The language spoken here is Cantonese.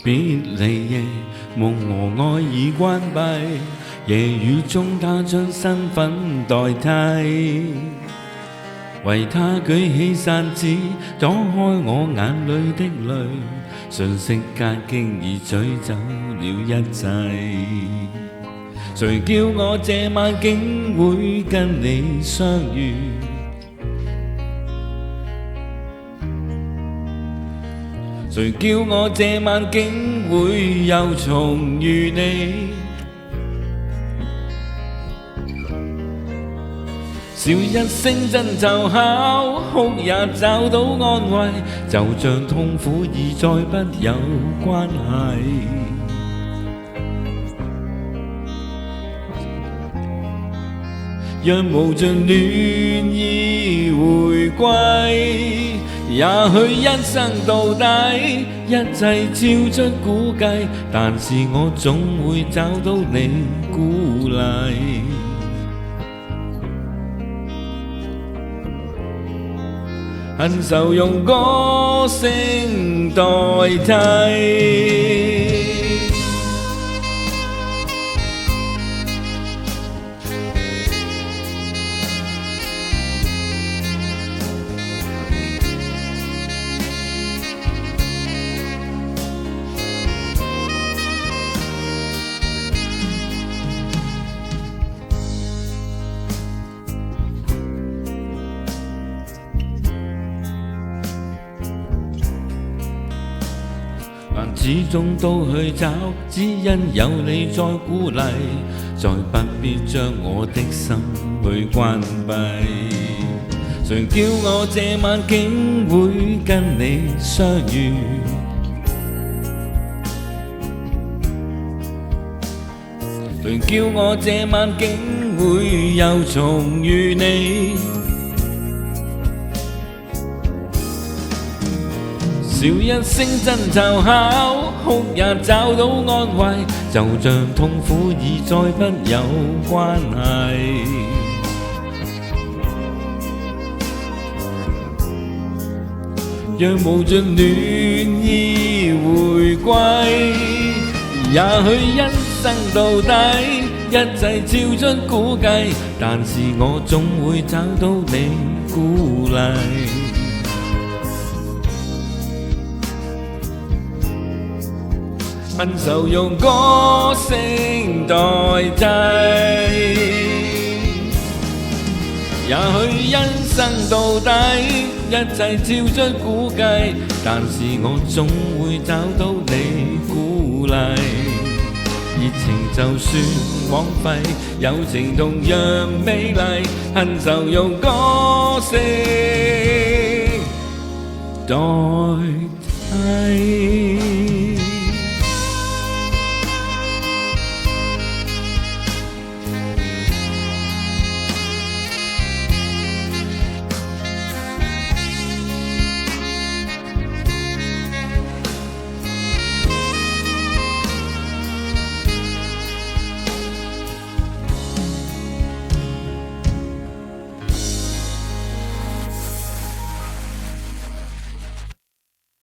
別離夜，夢和愛已關閉，夜雨中他將身份代替，為他舉起傘子，躲開我眼裏的淚，瞬息間經已取走了一切。誰叫我這晚竟會跟你相遇？誰叫我這晚竟會又重遇你？少一聲爭就巧，哭也找到安慰，就像痛苦已再不有關係。讓無盡戀意回歸，也許一生到底，一切超出估計，但是我總會找到你鼓勵。恨愁用歌聲代替。但始終都去找，只因有你在鼓勵，再不必將我的心去關閉。誰叫我這晚竟會跟你相遇？誰叫我這晚竟會又重遇你？少一聲爭就巧，哭也找到安慰，就像痛苦已再不有關係。讓無盡戀意回歸，也許一生到底，一切超出估計，但是我總會找到你鼓勵。恨愁用歌聲代替，也許一生到底，一切超出估計，但是我總會找到你鼓勵。熱情就算枉費，友情同樣美麗，恨愁用歌聲代替。